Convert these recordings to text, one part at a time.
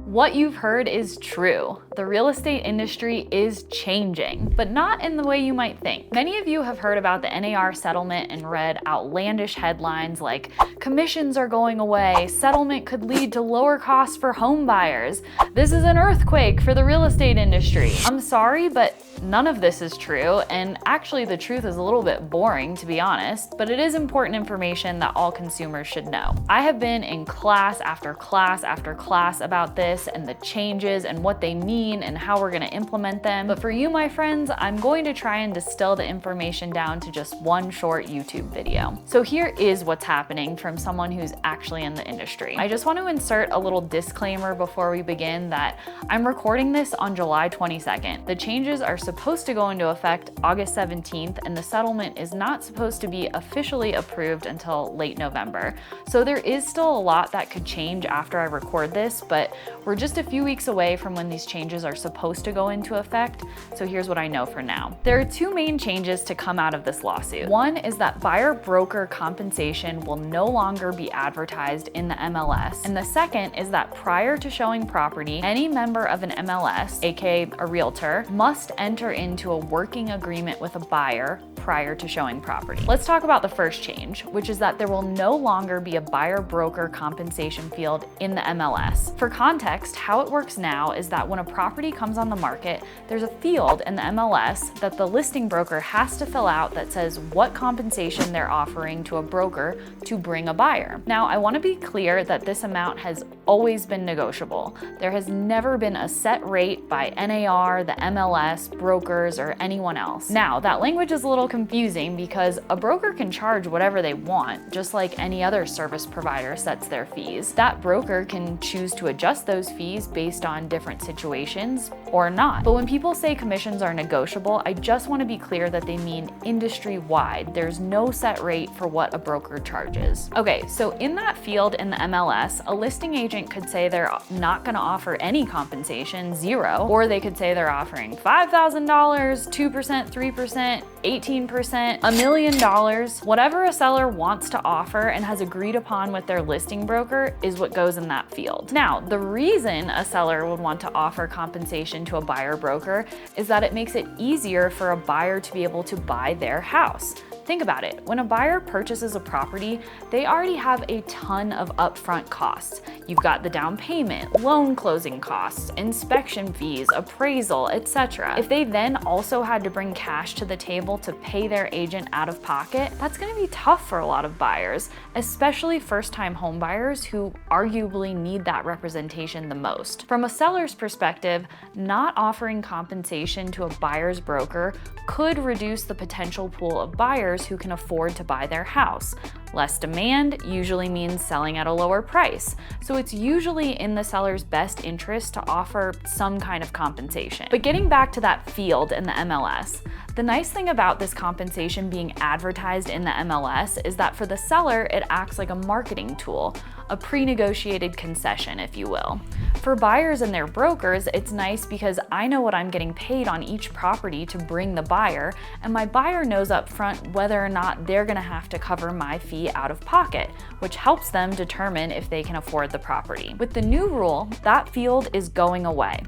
What you've heard is true. The real estate industry is changing, but not in the way you might think. Many of you have heard about the NAR settlement and read outlandish headlines like, commissions are going away, settlement could lead to lower costs for home buyers. This is an earthquake for the real estate industry. I'm sorry, but none of this is true, and actually the truth is a little bit boring, to be honest, but it is important information that all consumers should know. I have been in class after class after class about this and the changes and what they mean and how we're gonna implement them. But for you, my friends, I'm going to try and distill the information down to just one short YouTube video. So here is what's happening from someone who's actually in the industry. I just want to insert a little disclaimer before we begin that I'm recording this on July 22nd. The changes are supposed to go into effect August 17th, and the settlement is not supposed to be officially approved until late November. So there is still a lot that could change after I record this, but we're just a few weeks away from when these changes are supposed to go into effect. So here's what I know for now. There are two main changes to come out of this lawsuit. One is that buyer broker compensation will no longer be advertised in the MLS. And the second is that prior to showing property, any member of an MLS, aka a realtor, must enter into a working agreement with a buyer prior to showing property. Let's talk about the first change, which is that there will no longer be a buyer broker compensation field in the MLS. For context, how it works now is that when a property comes on the market, there's a field in the MLS that the listing broker has to fill out that says what compensation they're offering to a broker to bring a buyer. Now, I want to be clear that this amount has always been negotiable. There has never been a set rate by NAR, the MLS, brokers, or anyone else. Now, that language is a little confusing because a broker can charge whatever they want, just like any other service provider sets their fees. That broker can choose to adjust those fees based on different situations or not. But when people say commissions are negotiable, I just want to be clear that they mean industry-wide. There's no set rate for what a broker charges. Okay, so in that field in the MLS, a listing agent could say they're not going to offer any compensation, zero, or they could say they're offering $5,000, 2%, 3%, 18%, $1 million. Whatever a seller wants to offer and has agreed upon with their listing broker is what goes in that field. Now, the reason a seller would want to offer compensation to a buyer broker is that it makes it easier for a buyer to be able to buy their house. Think about it. When a buyer purchases a property, they already have a ton of upfront costs. You've got the down payment, loan closing costs, inspection fees, appraisal, etc. If they then also had to bring cash to the table to pay their agent out of pocket, that's going to be tough for a lot of buyers, especially first-time home buyers who arguably need that representation the most. From a seller's perspective, not offering compensation to a buyer's broker could reduce the potential pool of buyers who can afford to buy their house. Less demand usually means selling at a lower price, so it's usually in the seller's best interest to offer some kind of compensation. But getting back to that field in the MLS, the nice thing about this compensation being advertised in the MLS is that for the seller, it acts like a marketing tool, a pre-negotiated concession, if you will. For buyers and their brokers, it's nice because I know what I'm getting paid on each property to bring the buyer, and my buyer knows up front whether or not they're gonna have to cover my fee out of pocket, which helps them determine if they can afford the property. With the new rule, that field is going away.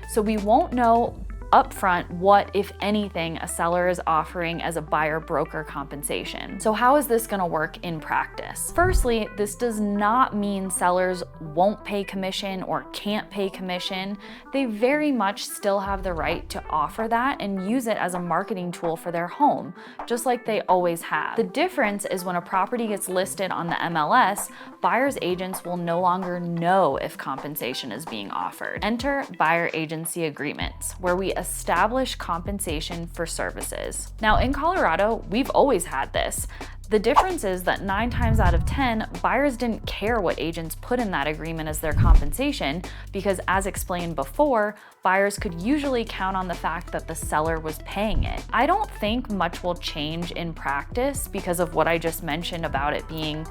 So we won't know upfront what, if anything, a seller is offering as a buyer broker compensation. So how is this going to work in practice? Firstly, this does not mean sellers won't pay commission or can't pay commission. They very much still have the right to offer that and use it as a marketing tool for their home, just like they always have. The difference is when a property gets listed on the MLS, buyer's agents will no longer know if compensation is being offered. Enter buyer agency agreements, where we establish compensation for services. Now, in Colorado, we've always had this. The difference is that 9 times out of 10, buyers didn't care what agents put in that agreement as their compensation because, as explained before, buyers could usually count on the fact that the seller was paying it. I don't think much will change in practice because of what I just mentioned about it being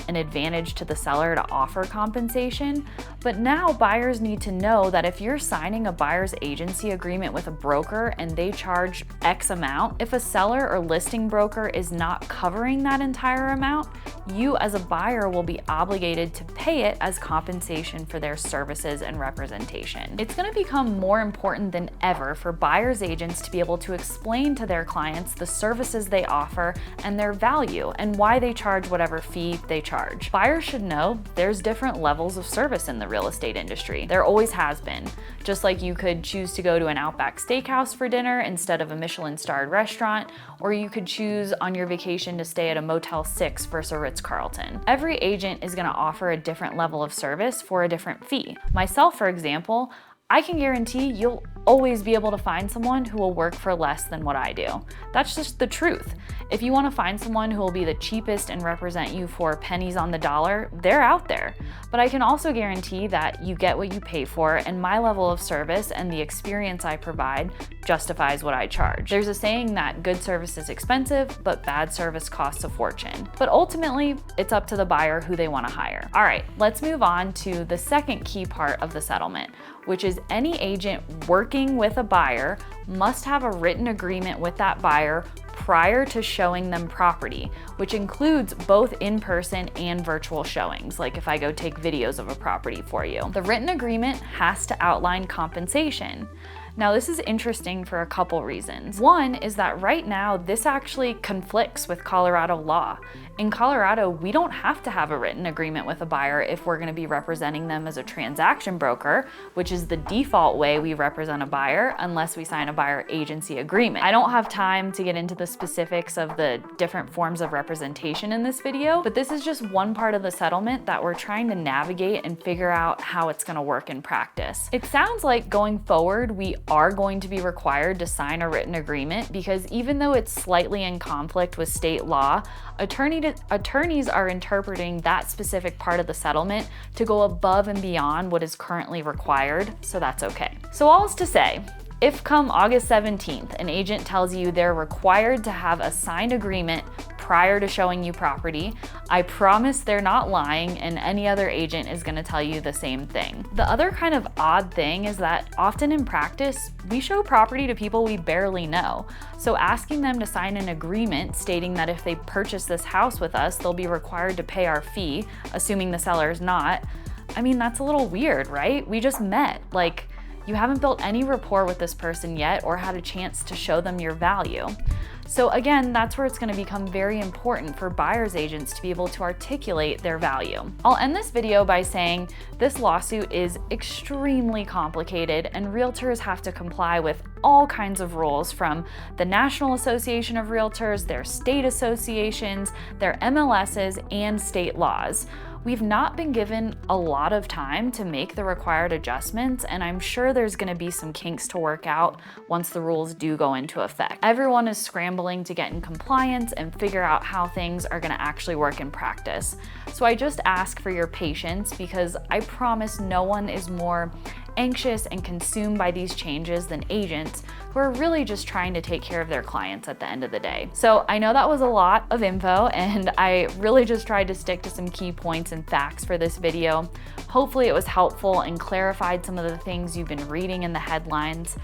an advantage to the seller to offer compensation, but now buyers need to know that if you're signing a buyer's agency agreement with a broker and they charge X amount, if a seller or listing broker is not covering that entire amount, you as a buyer will be obligated to pay it as compensation for their services and representation. It's going to become more important than ever for buyer's agents to be able to explain to their clients the services they offer and their value and why they charge whatever fee they charge. Buyers should know there's different levels of service in the real estate industry. There always has been. Just like you could choose to go to an Outback Steakhouse for dinner instead of a Michelin-starred restaurant, or you could choose on your vacation to stay at a Motel 6 versus a Ritz-Carlton. Every agent is going to offer a different level of service for a different fee. Myself, for example, I can guarantee you'll always be able to find someone who will work for less than what I do. That's just the truth. If you want to find someone who will be the cheapest and represent you for pennies on the dollar, they're out there. But I can also guarantee that you get what you pay for, and my level of service and the experience I provide justifies what I charge. There's a saying that good service is expensive, but bad service costs a fortune. But ultimately, it's up to the buyer who they want to hire. All right, let's move on to the second key part of the settlement, which is any agent working with a buyer must have a written agreement with that buyer prior to showing them property, which includes both in-person and virtual showings, like if I go take videos of a property for you. The written agreement has to outline compensation. Now, this is interesting for a couple reasons. One is that right now, this actually conflicts with Colorado law. In Colorado, we don't have to have a written agreement with a buyer if we're gonna be representing them as a transaction broker, which is the default way we represent a buyer unless we sign a buyer agency agreement. I don't have time to get into the specifics of the different forms of representation in this video, but this is just one part of the settlement that we're trying to navigate and figure out how it's gonna work in practice. It sounds like going forward, we are going to be required to sign a written agreement because even though it's slightly in conflict with state law, attorneys are interpreting that specific part of the settlement to go above and beyond what is currently required, so that's okay. So all is to say, if come August 17th, an agent tells you they're required to have a signed agreement prior to showing you property, I promise they're not lying, and any other agent is gonna tell you the same thing. The other kind of odd thing is that often in practice, we show property to people we barely know. So asking them to sign an agreement stating that if they purchase this house with us, they'll be required to pay our fee, assuming the seller is not, I mean, that's a little weird, right? We just met. Like, you haven't built any rapport with this person yet or had a chance to show them your value. So again, that's where it's going to become very important for buyer's agents to be able to articulate their value. I'll end this video by saying this lawsuit is extremely complicated and realtors have to comply with all kinds of rules from the National Association of Realtors, their state associations, their MLSs, and state laws. We've not been given a lot of time to make the required adjustments, and I'm sure there's going to be some kinks to work out once the rules do go into effect. Everyone is scrambling to get in compliance and figure out how things are going to actually work in practice. So I just ask for your patience because I promise no one is more anxious and consumed by these changes than agents who are really just trying to take care of their clients at the end of the day. So I know that was a lot of info and I really just tried to stick to some key points and facts for this video. Hopefully it was helpful and clarified some of the things you've been reading in the headlines.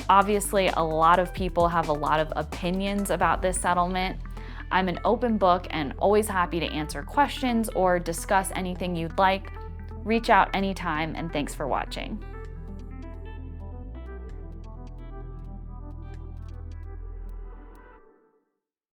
Obviously, a lot of people have a lot of opinions about this settlement. I'm an open book and always happy to answer questions or discuss anything you'd like. Reach out anytime, and thanks for watching.